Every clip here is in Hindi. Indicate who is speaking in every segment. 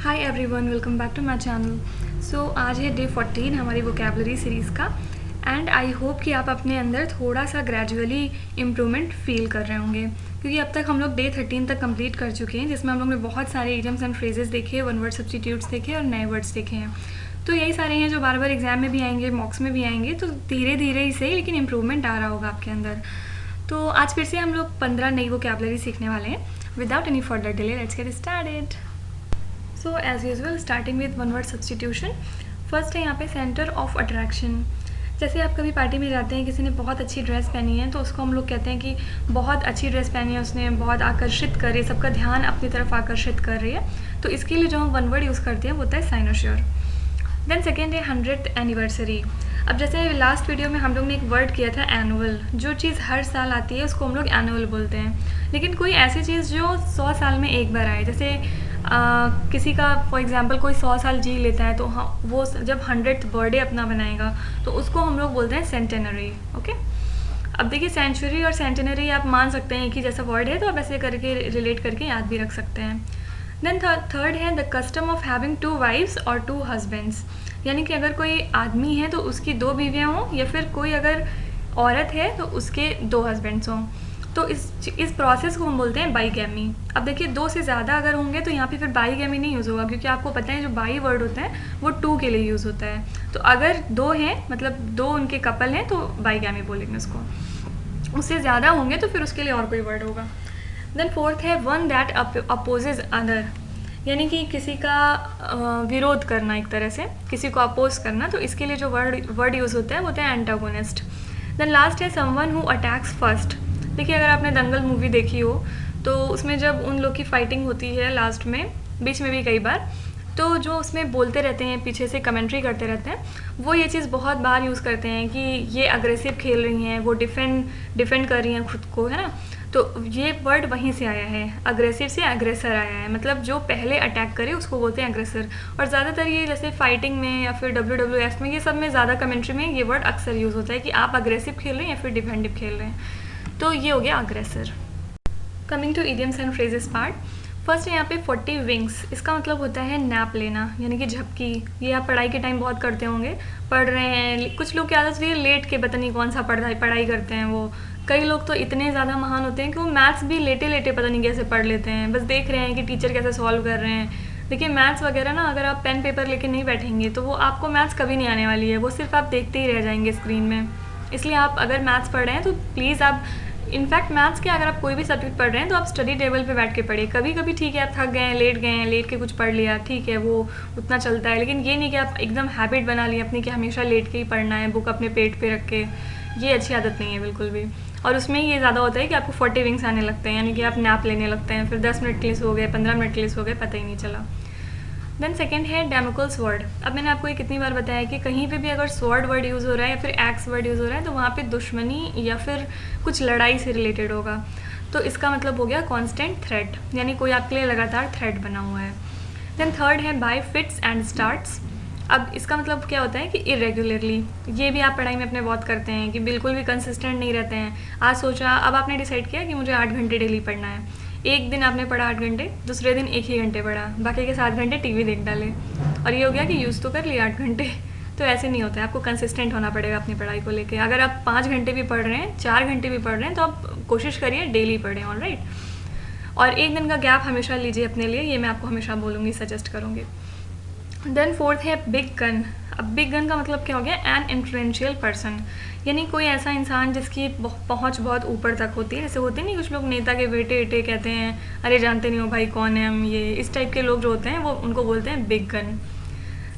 Speaker 1: Hi everyone, welcome back to my channel. So आज है डे 14 हमारी वोकेबलरी सीरीज़ का एंड आई होप कि आप अपने अंदर थोड़ा सा ग्रेजुअली इम्प्रूवमेंट फील कर रहे होंगे, क्योंकि अब तक हम लोग डे 13 तक कंप्लीट कर चुके हैं, जिसमें हम लोग ने बहुत सारे इडियम्स एंड फ्रेजेस देखे, वन वर्ड सब्स्टिट्यूट्स देखे और नए वर्ड्स देखे हैं। तो यही सारे हैं जो बार बार एग्जाम में भी आएंगे, मॉक्स में भी आएंगे, तो धीरे धीरे ही सही लेकिन इम्प्रूवमेंट आ रहा होगा आपके अंदर। तो आज फिर से हम लोग 15 नई वोकेबलरी सीखने वाले हैं। Without any further delay let's get started. So as usual starting with one word substitution. First है यहाँ पे सेंटर ऑफ अट्रैक्शन। जैसे आप कभी पार्टी में जाते हैं, किसी ने बहुत अच्छी ड्रेस पहनी है तो उसको हम लोग कहते हैं कि बहुत अच्छी ड्रेस पहनी है उसने, बहुत आकर्षित कर रही है, सबका ध्यान अपनी तरफ आकर्षित कर रही है। तो इसके लिए जो हम वन वर्ड यूज़ करते हैं वो होता है साइनोश्योर। देन सेकेंड है 100th एनिवर्सरी। अब जैसे लास्ट वीडियो में हम लोग ने एक वर्ड किया था एनुअल। जो चीज़ हर साल आती है उसको हम लोग एनुअल बोलते हैं। लेकिन कोई ऐसी चीज़ जो 100 साल में एक बार आए, जैसे किसी का फॉर एग्जांपल कोई 100 साल जी लेता है तो वो जब 100th बर्थडे अपना बनाएगा तो उसको हम लोग बोलते हैं सेंटेनरी। ओके, अब देखिए सेंचुरी और सेंटेनरी आप मान सकते हैं कि जैसा वर्ड है, तो आप ऐसे करके रिलेट करके याद भी रख सकते हैं। देन थर्ड है the custom of having 2 wives और 2 हस्बैंड्स। यानी कि अगर कोई आदमी है तो उसकी 2 बीवियाँ हों, या फिर कोई अगर औरत है तो उसके 2 हस्बैंड्स हों। तो इस प्रोसेस को हम बोलते हैं बाईगैमी। अब देखिए 2 से ज़्यादा अगर होंगे तो यहाँ पे फिर बाईगैमी नहीं यूज़ होगा, क्योंकि आपको पता है जो बाई वर्ड होता है वो 2 के लिए यूज़ होता है। तो अगर 2 हैं, मतलब 2 उनके कपल हैं, तो बाईगैमी बोलेंगे उसको। उससे ज़्यादा होंगे तो फिर उसके लिए और कोई वर्ड होगा। देन फोर्थ है वन दैट अपोजेज अदर। यानी कि किसी का विरोध करना, एक तरह से किसी को अपोज करना, तो इसके लिए जो वर्ड यूज़ होता है वो होता है एंटागोनिस्ट। देन लास्ट है समवन हु अटैक्स फर्स्ट। देखिए अगर आपने दंगल मूवी देखी हो तो उसमें जब उन लोग की फाइटिंग होती है लास्ट में, बीच में भी कई बार, तो जो उसमें बोलते रहते हैं, पीछे से कमेंट्री करते रहते हैं, वो ये चीज़ बहुत बार यूज़ करते हैं कि ये अग्रेसिव खेल रही हैं, वो डिफेंड कर रही हैं खुद को, है ना। तो ये वर्ड वहीं से आया है, अग्रेसिव से एग्रेसर आया है, मतलब जो पहले अटैक करे उसको बोलते हैं एग्रेसर। और ज़्यादातर ये जैसे फाइटिंग में या फिर WWF में, ये सब में ज़्यादा कमेंट्री में ये वर्ड अक्सर यूज़ होता है कि आप अग्रेसिव खेल रहे हैं या फिर डिफेंडिव खेल रहे हैं। तो ये हो गया aggressor. Coming to idioms and phrases part. First है यहाँ पे 40 विंग्स। इसका मतलब होता है नैप लेना, यानी कि झपकी। ये आप पढ़ाई के टाइम बहुत करते होंगे, पढ़ रहे हैं, कुछ लोग की आदत होती है लेट के, पता नहीं कौन सा पढ़ाई करते हैं वो। कई लोग तो इतने ज़्यादा महान होते हैं कि वो मैथ्स भी लेटे लेटे पता नहीं कैसे पढ़ लेते हैं, बस देख रहे हैं कि टीचर कैसे सॉल्व कर रहे हैं। देखिए मैथ्स वगैरह ना, अगर आप पेन पेपर लेके नहीं बैठेंगे तो वो आपको मैथ्स कभी नहीं आने वाली है, वो सिर्फ आप देखते ही रह जाएंगे स्क्रीन में। इसलिए आप अगर मैथ्स पढ़ रहे हैं तो प्लीज़ आप, इनफैक्ट मैथ्स के अगर आप कोई भी सब्जेक्ट पढ़ रहे हैं तो आप स्टडी टेबल पे बैठ के पढ़िए। कभी कभी ठीक है आप थक गए हैं, लेट के कुछ पढ़ लिया, ठीक है वो उतना चलता है, लेकिन ये नहीं कि आप एकदम हैबिट बना ली अपनी कि हमेशा लेट के ही पढ़ना है, बुक अपने पेट पे रख के। ये अच्छी आदत नहीं है बिल्कुल भी। और उसमें ये ज़्यादा होता है कि आपको 40 विंग्स आने लगते हैं, यानी कि आप नैप लेने लगते हैं, फिर 10 मिनट के लिए सो गए, 15 मिनट के लिए सो गए, पता ही नहीं चला। देन सेकेंड है डेमोकल स्वॉर्ड। अब मैंने आपको ये कितनी बार बताया कि कहीं पे भी अगर स्वॉर्ड वर्ड यूज़ हो रहा है या फिर एक्स वर्ड यूज़ हो रहा है तो वहाँ पे दुश्मनी या फिर कुछ लड़ाई से रिलेटेड होगा। तो इसका मतलब हो गया कॉन्स्टेंट थ्रेट, यानी कोई आपके लिए लगातार थ्रेट बना हुआ है। देन थर्ड है बाय फिट्स एंड स्टार्ट्स। अब इसका मतलब क्या होता है कि इरेगुलरली। ये भी आप पढ़ाई में अपने बहुत करते हैं कि बिल्कुल भी कंसिस्टेंट नहीं रहते हैं। आज सोचा, अब आपने डिसाइड किया कि मुझे 8 घंटे डेली पढ़ना है। एक दिन आपने पढ़ा 8 घंटे, दूसरे दिन 1 ही घंटे पढ़ा, बाकी के 7 घंटे टीवी देख डाले, और ये हो गया कि यूज़ तो कर लिया 8 घंटे। तो ऐसे नहीं होता है, आपको कंसिस्टेंट होना पड़ेगा अपनी पढ़ाई को लेके। अगर आप 5 घंटे भी पढ़ रहे हैं, 4 घंटे भी पढ़ रहे हैं, तो आप कोशिश करिए डेली पढ़ें, ऑलराइट। और एक दिन का गैप हमेशा लीजिए अपने लिए, ये मैं आपको हमेशा बोलूँगी, सजेस्ट करूँगी। देन फोर्थ है बिग गन। अब बिग गन का मतलब क्या हो गया, एन इन्फ्लुएंशियल पर्सन, यानी कोई ऐसा इंसान जिसकी पहुंच बहुत ऊपर तक होती है। जैसे होते नहीं कुछ लोग नेता के बेटे कहते हैं, अरे जानते नहीं हो भाई कौन है हम, ये इस टाइप के लोग जो होते हैं वो उनको बोलते हैं बिग गन।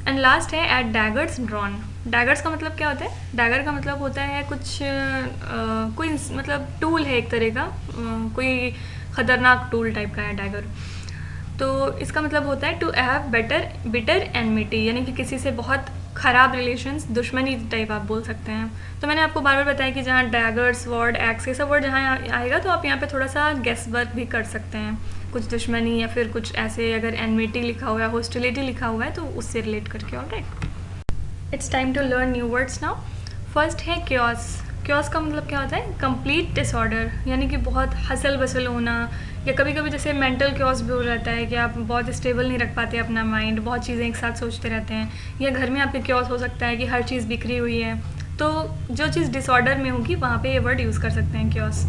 Speaker 1: एंड लास्ट है एट डैगर्स ड्रॉन। डैगर्स का मतलब क्या होता है, डैगर का मतलब होता है कुछ कोई मतलब टूल है एक तरह का, कोई ख़तरनाक टूल टाइप का है डैगर। तो इसका मतलब होता है टू हैव बिटर एनमिटी, यानी कि किसी से बहुत ख़राब रिलेशंस, दुश्मनी टाइप आप बोल सकते हैं। तो मैंने आपको बार बार बताया कि जहाँ डैगर, स्वॉर्ड, एक्स, ये सब वर्ड जहाँ आएगा तो आप यहाँ पे थोड़ा सा गेस वर्क भी कर सकते हैं, कुछ दुश्मनी या फिर कुछ ऐसे, अगर एनमिटी लिखा हुआ है, हॉस्टिलिटी लिखा हुआ है तो उससे रिलेट करके। Alright, it's time to learn new words now. First है क्योस। क्योस का मतलब क्या होता है, कंप्लीट डिसऑर्डर, यानी कि बहुत हसल बसल होना, या कभी कभी जैसे मेंटल क्योस भी हो जाता है कि आप बहुत स्टेबल नहीं रख पाते अपना माइंड, बहुत चीज़ें एक साथ सोचते रहते हैं, या घर में आपके क्योस हो सकता है कि हर चीज़ बिखरी हुई है, तो जो चीज़ डिसऑर्डर में होगी वहाँ पे ये वर्ड यूज़ कर सकते हैं, क्योस।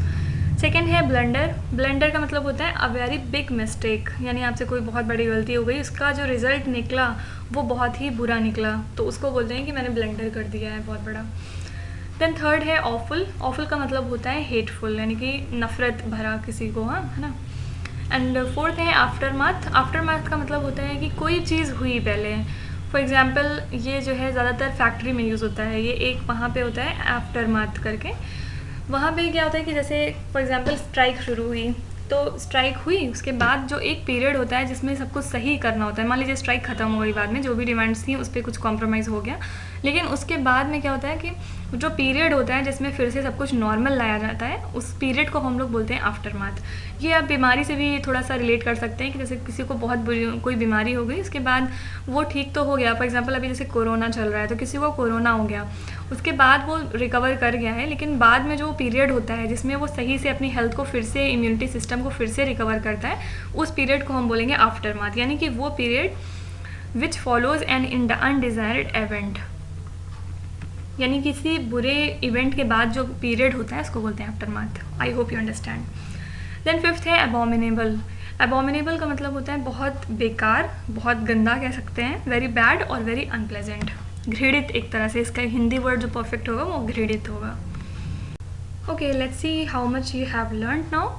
Speaker 1: सेकेंड है ब्लंडर। ब्लंडर का मतलब होता है अ वेरी बिग मिस्टेक, यानी आपसे कोई बहुत बड़ी गलती हो गई, उसका जो रिज़ल्ट निकला वो बहुत ही बुरा निकला, तो उसको बोलते हैं कि मैंने ब्लंडर कर दिया है बहुत बड़ा। देन थर्ड है ऑफुल। ऑफुल का मतलब होता है हेटफुल, यानी कि नफ़रत भरा किसी को, हाँ, है ना। एंड फोर्थ है आफ्टरमाथ। आफ्टरमाथ का मतलब होता है कि कोई चीज़ हुई पहले। फॉर एग्ज़ाम्पल ये जो है ज़्यादातर फैक्ट्री में यूज़ होता है, ये एक वहाँ पे होता है आफ्टरमाथ करके। वहाँ पे क्या होता है कि जैसे फॉर एग्ज़ाम्पल स्ट्राइक शुरू हुई, तो स्ट्राइक हुई, उसके बाद जो एक पीरियड होता है जिसमें सब कुछ सही करना होता है। मान लीजिए स्ट्राइक ख़त्म हो गई, बाद में जो भी डिमांड्स थी उस पर कुछ कॉम्प्रोमाइज़ हो गया, लेकिन उसके बाद में क्या होता है कि जो पीरियड होता है जिसमें फिर से सब कुछ नॉर्मल लाया जाता है, उस पीरियड को हम लोग बोलते हैं आफ्टरमाथ। ये आप बीमारी से भी थोड़ा सा रिलेट कर सकते हैं कि जैसे किसी को बहुत बुरी कोई बीमारी हो गई, उसके बाद वो ठीक तो हो गया। फॉर एग्जांपल अभी जैसे कोरोना चल रहा है, तो किसी को कोरोना हो गया, उसके बाद वो रिकवर कर गया है, लेकिन बाद में जो पीरियड होता है जिसमें वो सही से अपनी हेल्थ को फिर से, इम्यूनिटी सिस्टम को फिर से रिकवर करता है, उस पीरियड को हम बोलेंगे आफ्टरमाथ। यानी कि वो period which follows an undesired event, यानी किसी बुरे इवेंट के बाद जो पीरियड होता है उसको बोलते हैं aftermath. I hope you understand. Then fifth है अबॉमिनेबल। अबॉमिनेबल का मतलब होता है बहुत बेकार, बहुत गंदा कह सकते हैं, वेरी बैड और वेरी अनप्लेजेंट, घृणित एक तरह से। इसका हिंदी वर्ड जो परफेक्ट होगा वो घृणित होगा। Okay, let's see how much you have learned now.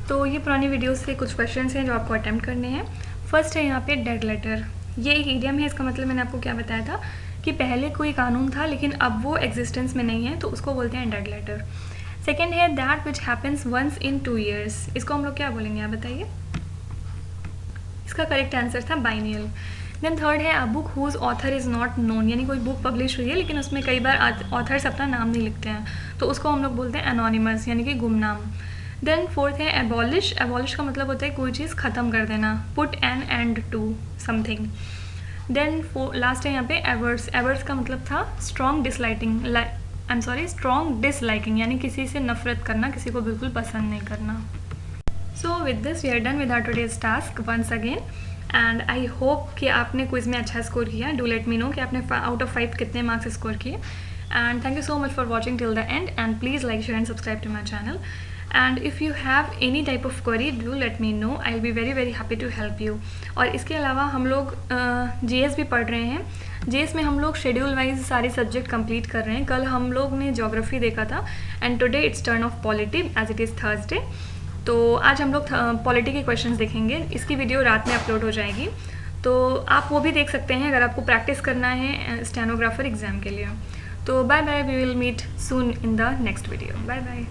Speaker 1: तो ये पुरानी वीडियोस से कुछ क्वेश्चंस हैं जो आपको अटेम्प्ट करने हैं। फर्स्ट है यहाँ पे डेड लेटर। ये एक इडियम है, इसका मतलब मैंने आपको क्या बताया था कि पहले कोई कानून था लेकिन अब वो एग्जिस्टेंस में नहीं है, तो उसको बोलते हैं डेड लेटर। सेकेंड है that which happens once in 2 years। इसको हम लोग क्या बोलेंगे, आप बताइए। इसका करेक्ट आंसर था बाइनियल। देन थर्ड है a book whose author is not known, यानी कोई बुक पब्लिश हुई है लेकिन उसमें कई बार ऑथर्स अपना नाम नहीं लिखते हैं, तो उसको हम लोग बोलते हैं एनोनिमस, यानी कि गुमनाम। देन फोर्थ है एबॉलिश। एबॉलिश का मतलब होता है कोई चीज़ ख़त्म कर देना, put an end to something. Then last है यहाँ पे एवर्स। एवर्स का मतलब था स्ट्रॉन्ग डिसलाइकिंग, यानी किसी से नफरत करना, किसी को बिल्कुल पसंद नहीं करना। So with this we are done with our today's task once again, and I hope कि आपने क्विज में अच्छा स्कोर किया। डू लेट मी नो कि आपने आउट ऑफ 5 कितने मार्क्स स्कोर किए। And thank you so much for watching till the end, and please like, share and subscribe to my channel. And if you have any type of query do let me know, I will be very very happy to help you. और इसके अलावा हम लोग जीएस भी पढ़ रहे हैं। जीएस में हम लोग शेड्यूल वाइज सारे सब्जेक्ट कंप्लीट कर रहे हैं। कल हम लोग ने ज्योग्राफी देखा था, and today it's turn of polity as it is Thursday. तो आज हम लोग पॉलिटी के क्वेश्चंस देखेंगे। इसकी वीडियो रात में अपलोड हो जाएगी, तो आप वो भी देख सकते हैं अगर आपको प्रैक्टिस करना है स्टेनोग्राफर एग्ज़ाम के लिए। तो bye bye, we will meet soon in the next video. Bye bye.